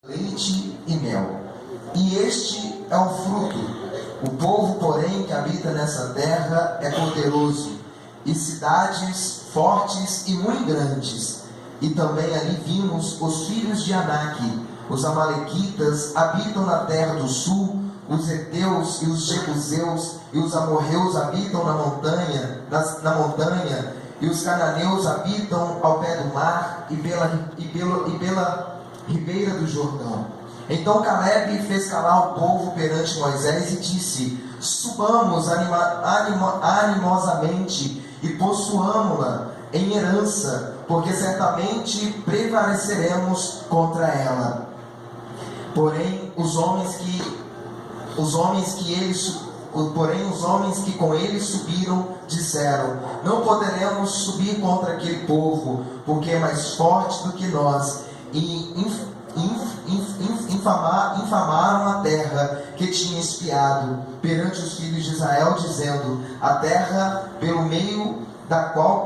leite e mel. E este é o fruto. O povo, porém, que habita nessa terra é poderoso, e cidades fortes e muito grandes. E também ali vimos os filhos de Anak. Os amalequitas habitam na terra do sul, os heteus e os jebuseus e os amorreus habitam na montanha, e os cananeus habitam ao pé do mar e pela ribeira do Jordão. Então Caleb fez calar o povo perante Moisés e disse: subamos animosamente e possuamo-la em herança, porque certamente prevaleceremos contra ela. Porém os homens que com ele subiram disseram: não poderemos subir contra aquele povo, porque é mais forte do que nós. E infamaram a terra que tinha espiado perante os filhos de Israel, dizendo: a terra pelo meio da qual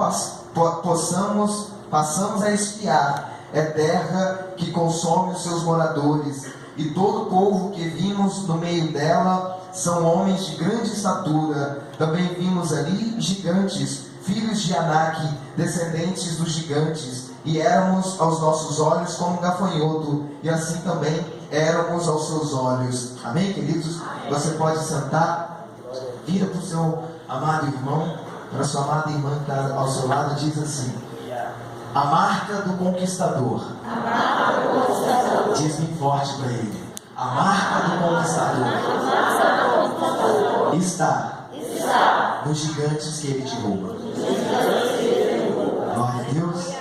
passamos a espiar é terra que consome os seus moradores, e todo o povo que vimos no meio dela são homens de grande estatura. Também vimos ali gigantes, filhos de Anak, descendentes dos gigantes, e éramos aos nossos olhos como um gafanhoto, e assim também éramos aos seus olhos. Amém, queridos? Amém. Você pode sentar, vira para o seu amado irmão, para a sua amada irmã que está ao seu lado, diz assim: a marca do conquistador. Diz bem forte para ele: a marca do conquistador está nos gigantes que ele derruba. Glória a Deus.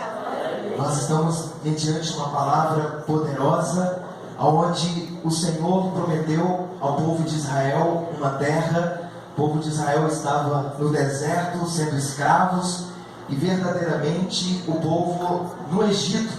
Nós estamos diante de uma palavra poderosa, onde o Senhor prometeu ao povo de Israel uma terra. O povo de Israel estava no deserto, sendo escravos, e verdadeiramente o povo no Egito,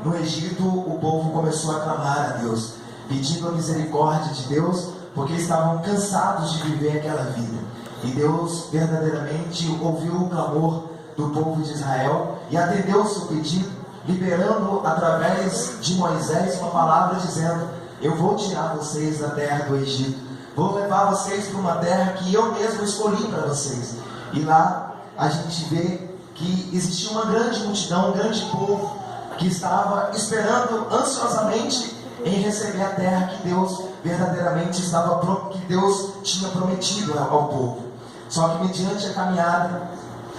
No Egito o povo começou a clamar a Deus, pedindo a misericórdia de Deus, porque estavam cansados de viver aquela vida. E Deus verdadeiramente ouviu o clamor do povo de Israel e atendeu o seu pedido, liberando através de Moisés uma palavra dizendo: eu vou tirar vocês da terra do Egito, vou levar vocês para uma terra que eu mesmo escolhi para vocês. E lá a gente vê que existia uma grande multidão, um grande povo que estava esperando ansiosamente em receber a terra que Deus verdadeiramente que Deus tinha prometido ao povo. Só que mediante a caminhada,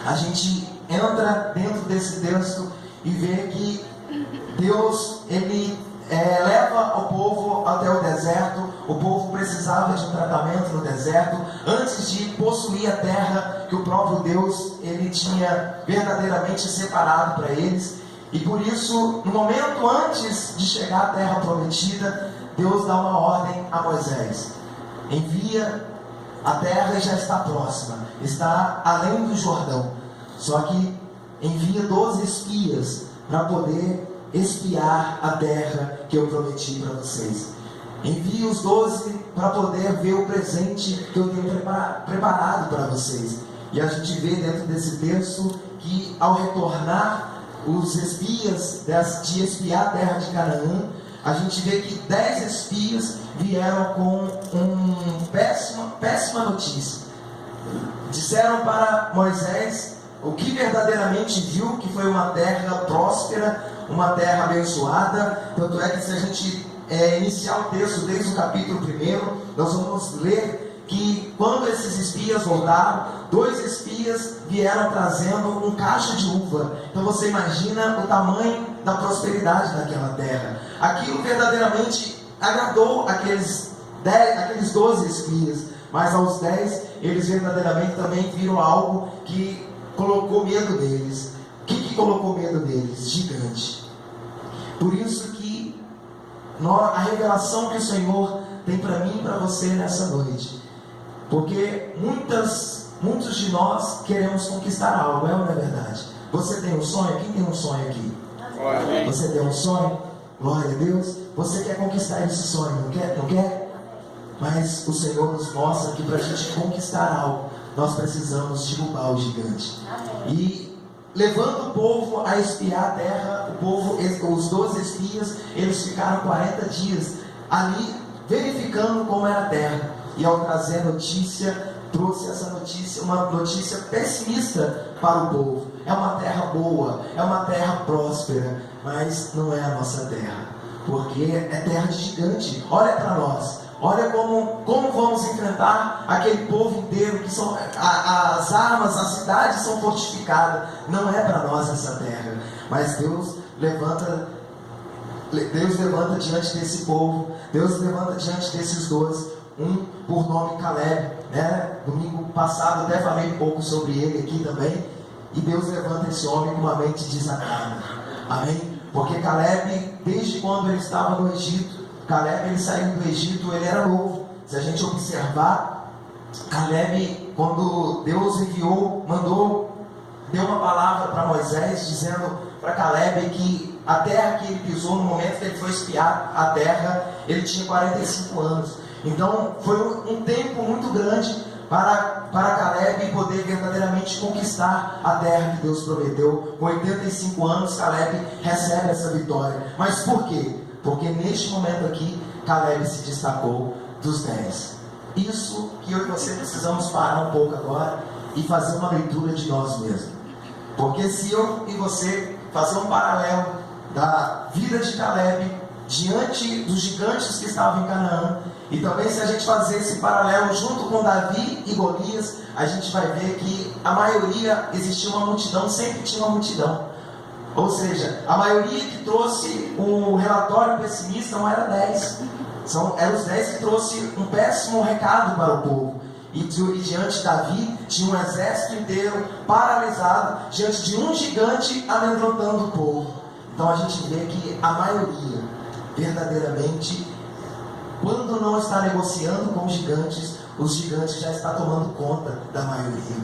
a gente entra dentro desse texto e vê que Deus, ele leva o povo até o deserto. O povo precisava de um tratamento no deserto, antes de possuir a terra que o próprio Deus, ele tinha verdadeiramente separado para eles. E por isso, no momento antes de chegar à terra prometida, Deus dá uma ordem a Moisés: envia, a terra já está próxima, está além do Jordão, só que envia 12 espias para poder espiar a terra que eu prometi para vocês. Envie os 12 para poder ver o presente que eu tenho preparado para vocês. E a gente vê dentro desse texto que, ao retornar os espias de espiar a terra de Canaã, a gente vê que 10 espias vieram com péssima notícia. Disseram para Moisés o que verdadeiramente viu, que foi uma terra próspera, uma terra abençoada. Tanto é que, se a gente iniciar o texto desde o capítulo 1, nós vamos ler que quando esses espias voltaram, 2 espias vieram trazendo um cacho de uva. Então você imagina o tamanho da prosperidade daquela terra. Aquilo verdadeiramente agradou aqueles 12 espias, mas aos 10 eles verdadeiramente também viram algo que colocou medo deles. O que colocou medo deles? Gigante. Por isso que a revelação que o Senhor tem para mim e para você nessa noite, porque muitos de nós queremos conquistar algo, é ou não é verdade? Você tem um sonho? Quem tem um sonho aqui? Amém. Você tem um sonho? Glória a Deus. Você quer conquistar esse sonho, não quer? Não quer? Mas o Senhor nos mostra que para a gente conquistar algo, nós precisamos derrubar o gigante. Amém. E levando o povo a espiar a terra. O povo, os 12 espias, eles ficaram 40 dias ali verificando como era a terra, e ao trazer a notícia, trouxe essa notícia, uma notícia pessimista para o povo. É uma terra boa, é uma terra próspera, mas não é a nossa terra, porque é terra de gigante. Olha para nós, olha como vamos enfrentar aquele povo inteiro, que são as armas, as cidades são fortificadas. Não é para nós essa terra, mas Deus levanta diante desse povo, Deus levanta diante desses 12, um por nome Caleb, né? Domingo passado até falei um pouco sobre ele aqui também, e Deus levanta esse homem com uma mente desatada, amém? Porque Caleb, desde quando ele estava no Egito, Caleb, ele saiu do Egito, ele era novo. Se a gente observar, Caleb, quando Deus enviou, deu uma palavra para Moisés, dizendo para Caleb que a terra que ele pisou, no momento que ele foi espiar a terra, ele tinha 45 anos. Então foi um tempo muito grande para Caleb poder verdadeiramente conquistar a terra que Deus prometeu. Com 85 anos, Caleb recebe essa vitória. Mas por quê? Porque neste momento aqui, Caleb se destacou dos 10. Isso que eu e você precisamos parar um pouco agora e fazer uma leitura de nós mesmos. Porque se eu e você fazer um paralelo da vida de Caleb diante dos gigantes que estavam em Canaã, e também se a gente fazer esse paralelo junto com Davi e Golias, a gente vai ver que a maioria, existia uma multidão, sempre tinha uma multidão. Ou seja, a maioria que trouxe um relatório pessimista não era 10, eram os 10 que trouxe um péssimo recado para o povo. E diante de Davi tinha um exército inteiro paralisado diante de um gigante amedrontando o povo. Então a gente vê que a maioria, verdadeiramente, quando não está negociando com os gigantes já estão tomando conta da maioria.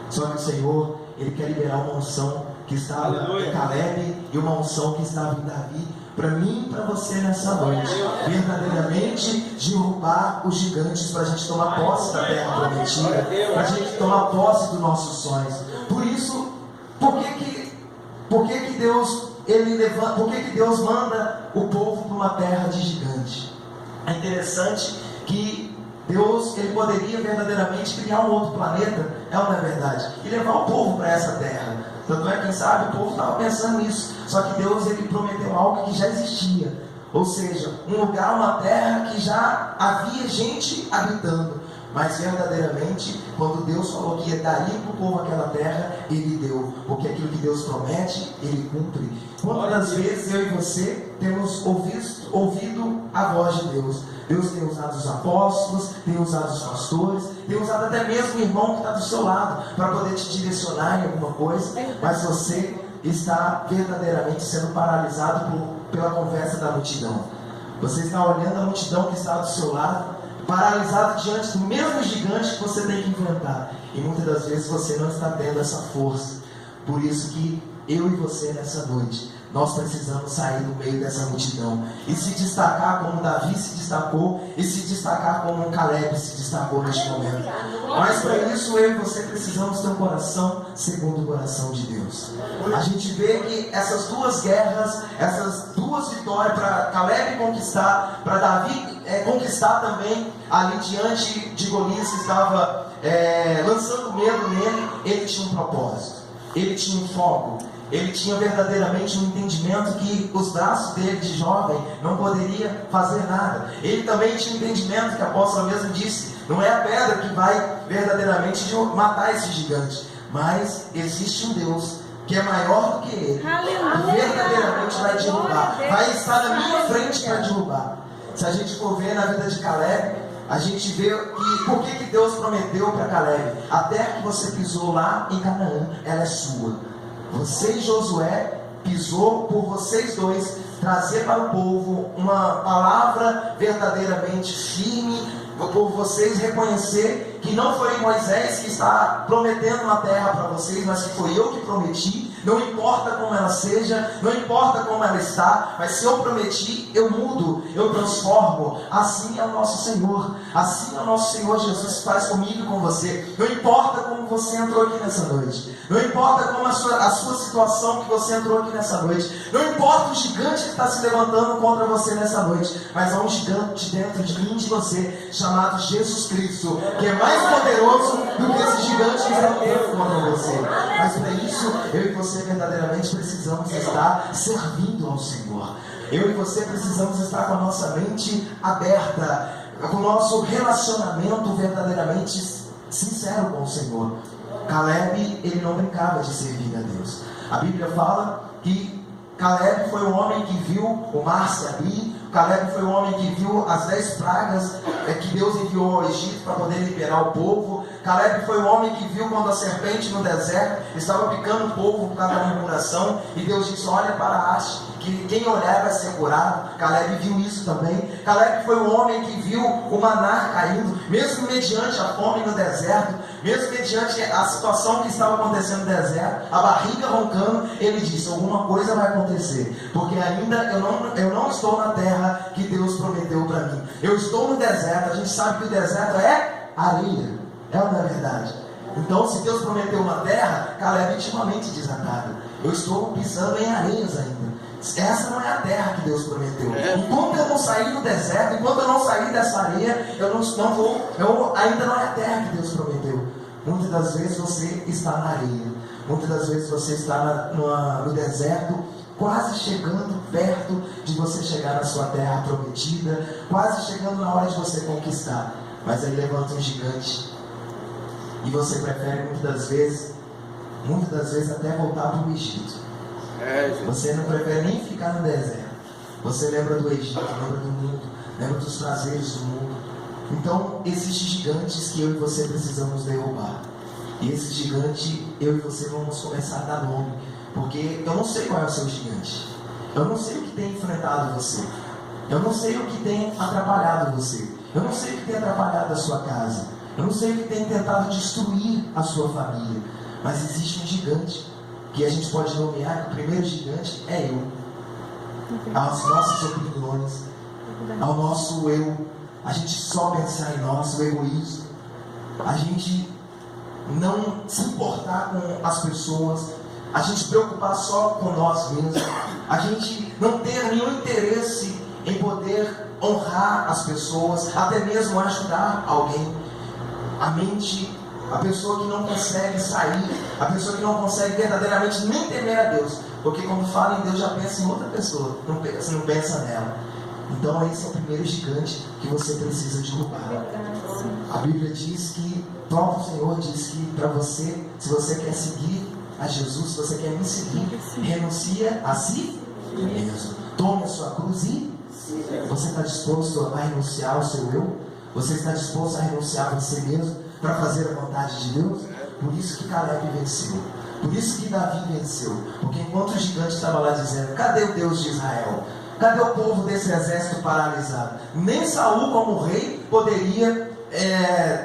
Só que o Senhor, Ele quer liberar uma unção que estava em Caleb e uma unção que estava em Davi, para mim e para você nessa noite, verdadeiramente derrubar os gigantes, para a gente tomar posse da terra prometida, para a gente tomar posse dos nossos sonhos. Por isso, por que Deus manda o povo para uma terra de gigante? É interessante que Deus, Ele poderia verdadeiramente criar um outro planeta, é ou não é verdade? E levar o povo para essa terra. Tanto é, quem sabe, o povo estava pensando nisso. Só que Deus, Ele prometeu algo que já existia. Ou seja, um lugar, uma terra que já havia gente habitando. Mas verdadeiramente, quando Deus falou que ia dar para o povo aquela terra, Ele deu. Porque aquilo que Deus promete, Ele cumpre. Quantas vezes eu e você temos ouvido a voz de Deus? Deus tem usado os apóstolos, tem usado os pastores, tem usado até mesmo o irmão que está do seu lado para poder te direcionar em alguma coisa, mas você está verdadeiramente sendo paralisado pela conversa da multidão. Você está olhando a multidão que está do seu lado, paralisado diante do mesmo gigante que você tem que enfrentar, e muitas das vezes você não está tendo essa força. Por isso que eu e você nessa noite, nós precisamos sair do meio dessa multidão e se destacar como Davi se destacou, e se destacar como Caleb se destacou neste momento. Mas para isso eu e você precisamos ter um coração segundo o coração de Deus. A gente vê que essas duas guerras, essas duas vitórias, para Caleb conquistar, para Davi conquistar também ali diante de Golias que estava lançando medo nele, ele tinha um propósito, ele tinha um foco. Ele tinha verdadeiramente um entendimento que os braços dele de jovem não poderia fazer nada. Ele também tinha um entendimento que a apóstola mesmo disse, não é a pedra que vai verdadeiramente matar esse gigante, mas existe um Deus que é maior do que ele, que verdadeiramente vai derrubar, vai estar na minha frente para derrubar. Se a gente for ver na vida de Caleb, a gente vê que por que Deus prometeu para Caleb: a terra que você pisou lá em Canaã, ela é sua. Você e Josué pisou por vocês dois trazer para o povo uma palavra verdadeiramente firme, por vocês reconhecer que não foi Moisés que está prometendo uma terra para vocês, mas que foi eu que prometi. não importa como ela seja, não importa como ela está, mas se eu prometi, eu mudo, eu transformo. Assim é o nosso Senhor, assim é o nosso Senhor Jesus faz comigo e com você. Não importa como você entrou aqui nessa noite, não importa como a sua situação que você entrou aqui nessa noite, não importa o gigante que está se levantando contra você nessa noite, mas há um gigante dentro de mim e de você, chamado Jesus Cristo, que é mais poderoso do que esse gigante que está lutando contra você. Mas para isso, eu e você verdadeiramente precisamos estar servindo ao Senhor. Eu e você precisamos estar com a nossa mente aberta, com o nosso relacionamento verdadeiramente sincero com o Senhor. Caleb, ele não brincava de servir a Deus. A Bíblia fala que Caleb foi o homem que viu o mar se abrir. Caleb foi o homem que viu as 10 pragas que Deus enviou ao Egito para poder liberar o povo. Caleb foi o homem que viu quando a serpente no deserto estava picando o povo por causa da murmuração, e Deus disse: olha para a haste, que quem olhar vai ser curado. Caleb viu isso também. Caleb foi o homem que viu o maná caindo, mesmo mediante a fome no deserto, mesmo mediante a situação que estava acontecendo no deserto, a barriga roncando, ele disse: alguma coisa vai acontecer, porque ainda eu não estou na terra que Deus prometeu para mim. Eu estou no deserto. A gente sabe que o deserto é areia, é ou não é verdade? Então, se Deus prometeu uma terra, Caleb é intimamente desatado. Eu estou pisando em areias ainda. Essa não é a terra que Deus prometeu. Enquanto eu não sair do deserto, enquanto eu não sair dessa areia, ainda não é a terra que Deus prometeu. Muitas das vezes você está na areia, muitas das vezes você está no deserto, quase chegando perto de você chegar na sua terra prometida, quase chegando na hora de você conquistar. Mas aí levanta um gigante, e você prefere muitas das vezes até voltar para o Egito. Você não prefere nem ficar no deserto. Você lembra do Egito, lembra do mundo, lembra dos prazeres do mundo. Então existem gigantes que eu e você precisamos derrubar. E esse gigante, eu e você vamos começar a dar nome, porque eu não sei qual é o seu gigante. Eu não sei o que tem enfrentado você. Eu não sei o que tem atrapalhado você. Eu não sei o que tem atrapalhado a sua casa. Eu não sei o que tem tentado destruir a sua família. Mas existe um gigante que a gente pode nomear. O primeiro gigante é eu. As nossas opiniões, ao nosso eu. A gente só pensar em nós, o egoísmo. A gente não se importar com as pessoas. A gente se preocupar só com nós mesmos. A gente não ter nenhum interesse em poder honrar as pessoas, até mesmo ajudar alguém. A mente, a pessoa que não consegue sair, a pessoa que não consegue verdadeiramente nem temer a Deus, porque quando fala em Deus já pensa em outra pessoa, você não pensa nela. Então esse é o primeiro gigante que você precisa derrubar. A Bíblia diz que, o próprio Senhor diz que para você, se você quer seguir a Jesus, se você quer me seguir, renuncia a si mesmo. Tome a sua cruz e você está disposto a renunciar ao seu eu? Você está disposto a renunciar a você mesmo para fazer a vontade de Deus? Por isso que Caleb venceu. Por isso que Davi venceu. Porque enquanto o gigante estava lá dizendo: cadê o Deus de Israel? Cadê o povo desse exército paralisado? Nem Saul, como rei,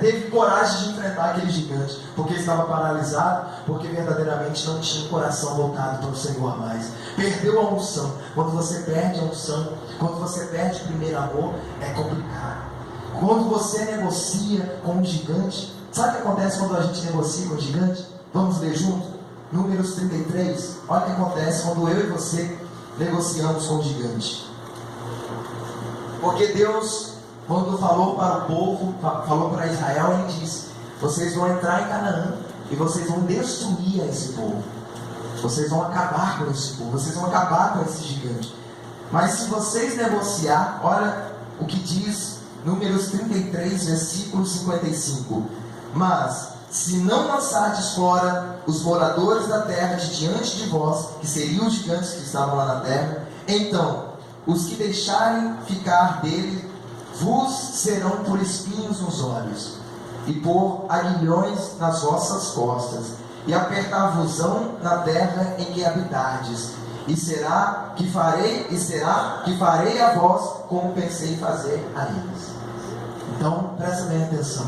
teve coragem de enfrentar aquele gigante, porque estava paralisado, porque verdadeiramente não tinha o coração voltado para o Senhor mais. Perdeu a unção. Quando você perde a unção, quando você perde o primeiro amor, é complicado. Quando você negocia com um gigante, sabe o que acontece quando a gente negocia com um gigante? Vamos ler junto? Números 33. Olha o que acontece quando eu e você negociamos com o gigante. Porque Deus, quando falou para o povo, falou para Israel, Ele disse: vocês vão entrar em Canaã e vocês vão destruir esse povo. Vocês vão acabar com esse povo, vocês vão acabar com esse gigante. Mas se vocês negociar, olha o que diz Números 33, versículo 55. Mas se não lançardes fora os moradores da terra de diante de vós, que seriam os gigantes que estavam lá na terra, então os que deixarem ficar dele vos serão por espinhos nos olhos, e por aguilhões nas vossas costas, e apertar-vos-ão na terra em que habitardes, e será que farei a vós como pensei fazer a eles. Então presta bem atenção.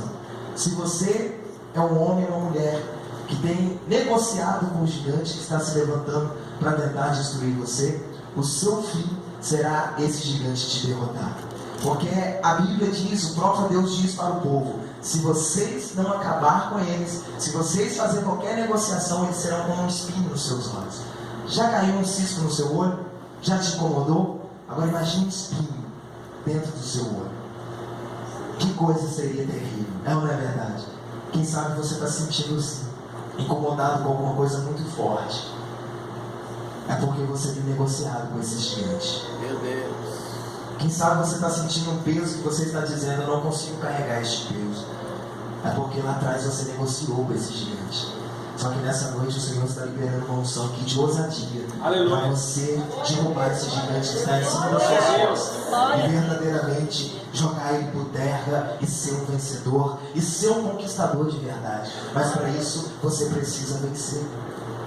Se você é um homem ou uma mulher que tem negociado com o gigante que está se levantando para tentar destruir você, o seu fim será esse gigante te derrotar. Porque a Bíblia diz, o próprio Deus diz para o povo: se vocês não acabar com eles, se vocês fazerem qualquer negociação, eles serão como um espinho nos seus olhos. Já caiu um cisco no seu olho? Já te incomodou? Agora imagine um espinho dentro do seu olho. Que coisa seria terrível, é ou não é verdade? Quem sabe você está sentindo assim, incomodado com alguma coisa muito forte. É porque você tem negociado com esse gigante. Meu Deus. Quem sabe você está sentindo um peso que você está dizendo: eu não consigo carregar este peso. É porque lá atrás você negociou com esse gigante. Só que nessa noite o Senhor está liberando uma unção aqui de ousadia para você derrubar esse gigante que está em cima das suas costas e verdadeiramente jogar ele por terra e ser um vencedor e ser um conquistador de verdade. Mas para isso você precisa vencer.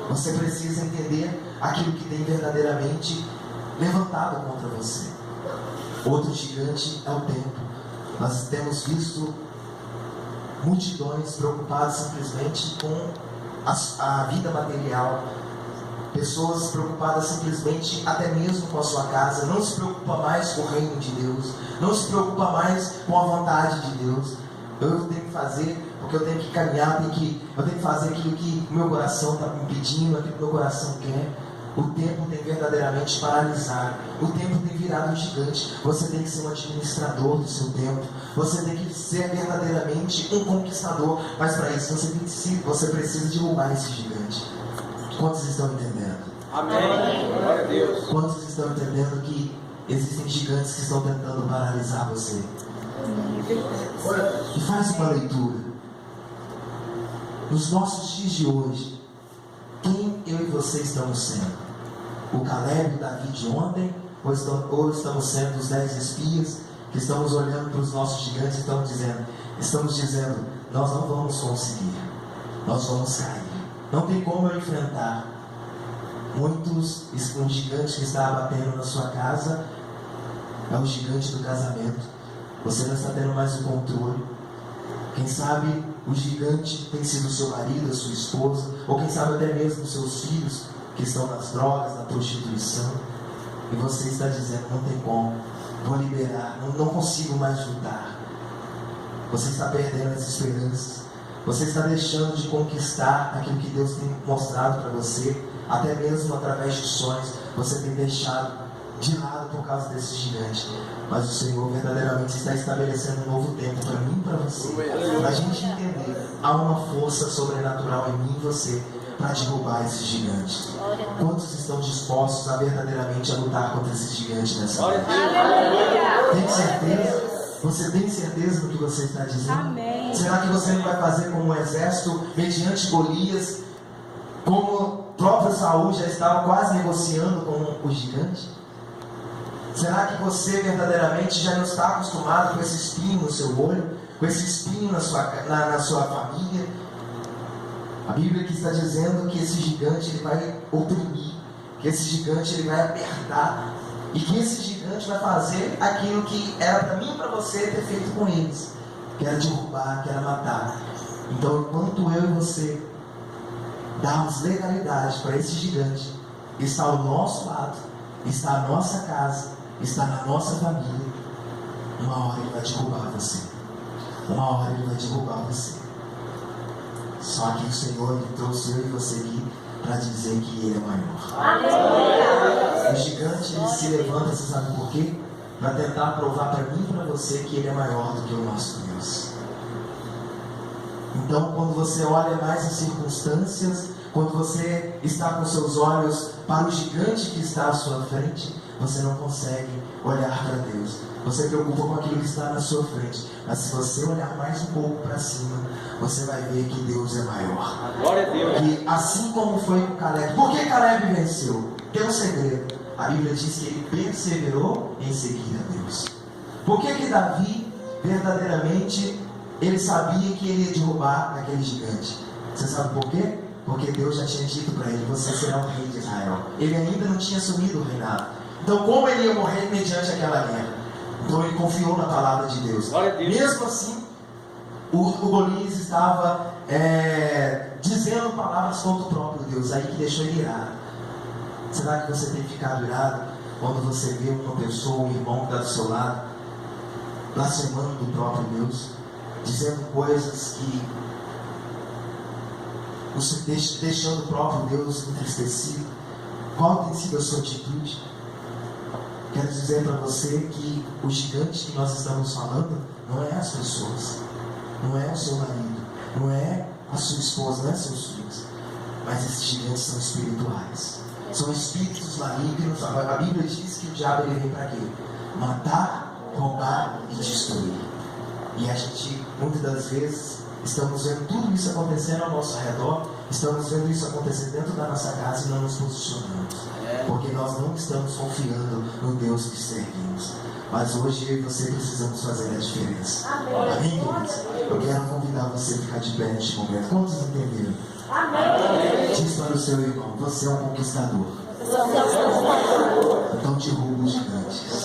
Você precisa entender aquilo que tem verdadeiramente levantado contra você. Outro gigante é o tempo. Nós temos visto multidões preocupadas simplesmente com a vida material, pessoas preocupadas simplesmente até mesmo com a sua casa, não se preocupa mais com o reino de Deus, não se preocupa mais com a vontade de Deus. Eu tenho que fazer porque eu tenho que caminhar, eu tenho que fazer aquilo que o meu coração está me pedindo, aquilo que o meu coração quer. O tempo tem verdadeiramente paralisado. O tempo tem virado um gigante. Você tem que ser um administrador do seu tempo. Você tem que ser verdadeiramente um conquistador. Mas para isso você precisa derrubar esse gigante. Quantos estão entendendo? Amém. Glória a Deus. Quantos estão entendendo que existem gigantes que estão tentando paralisar você? E faz uma leitura. Nos nossos dias de hoje, quem eu e você estamos sendo? O Caleb e o Davi de ontem? Ou estamos sendo os 10 espias que estamos olhando para os nossos gigantes e estamos dizendo: nós não vamos conseguir, nós vamos cair, não tem como eu enfrentar. Um gigante que está abatendo na sua casa é o gigante do casamento. Você não está tendo mais o controle. Quem sabe o gigante tem sido o seu marido, a sua esposa, ou quem sabe até mesmo os seus filhos que estão nas drogas, na prostituição. E você está dizendo: não tem como, vou liberar, não consigo mais lutar. Você está perdendo as esperanças. Você está deixando de conquistar aquilo que Deus tem mostrado para você, até mesmo através de sonhos. Você tem deixado de lado por causa desse gigante. Mas o Senhor verdadeiramente está estabelecendo um novo tempo para mim e para você, para a gente entender: há uma força sobrenatural em mim e você para derrubar esse gigante. Quantos estão dispostos a verdadeiramente a lutar contra esse gigante nessa noite? Tem certeza? Você tem certeza do que você está dizendo? Amém. Será que você não vai fazer como um exército mediante Golias, como o próprio Saul já estava quase negociando com o gigante? Será que você verdadeiramente já não está acostumado com esse espinho no seu olho, com esse espinho na sua família? A Bíblia aqui está dizendo que esse gigante ele vai oprimir, que esse gigante ele vai apertar, e que esse gigante vai fazer aquilo que era para mim e para você ter feito com eles, que era derrubar, que era matar. Então, enquanto eu e você darmos legalidade para esse gigante, está ao nosso lado, está a nossa casa, está na nossa família, uma hora ele vai derrubar você. Uma hora ele vai derrubar você. Só que o Senhor ele trouxe eu e você aqui para dizer que Ele é maior. O gigante ele se levanta, você sabe por quê? Para tentar provar para mim e para você que Ele é maior do que o nosso Deus. Então, quando você olha mais as circunstâncias, quando você está com seus olhos para o gigante que está à sua frente, você não consegue olhar para Deus. Você preocupa com aquilo que está na sua frente. Mas se você olhar mais um pouco para cima, você vai ver que Deus é maior. Glória a Deus. Que assim como foi com Caleb. Por que Caleb venceu? Tem um segredo. A Bíblia diz que ele perseverou em seguir a Deus. Por que Davi, verdadeiramente, ele sabia que ele ia derrubar aquele gigante? Você sabe por quê? Porque Deus já tinha dito para ele: você será o rei de Israel. Ele ainda não tinha assumido o reinado. Então, como ele ia morrer mediante aquela guerra? Então ele confiou na palavra de Deus. Glória a Deus. Mesmo assim, o Golias estava dizendo palavras contra o próprio Deus, aí que deixou ele irado. Será que você tem ficado irado quando você vê uma pessoa, um irmão que está do seu lado, blasfemando do próprio Deus, dizendo coisas que deixando o próprio Deus entristecido? Qual tem sido a sua atitude? Quero dizer para você que o gigante que nós estamos falando não é as pessoas, não é o seu marido, não é a sua esposa, não é seus filhos, mas esses gigantes são espirituais, são espíritos malignos. A Bíblia diz que o diabo ele vem para quê? Matar, roubar e destruir. E a gente, muitas das vezes, estamos vendo tudo isso acontecendo ao nosso redor, estamos vendo isso acontecer dentro da nossa casa e não nos posicionamos, porque nós não estamos confiando no Deus que servimos. Mas hoje eu e você precisamos fazer a diferença. Amém, queridos? Eu quero convidar você a ficar de pé neste momento. Quantos entenderam? Amém. Diz para o seu irmão: você é um conquistador. Então derruba os gigantes.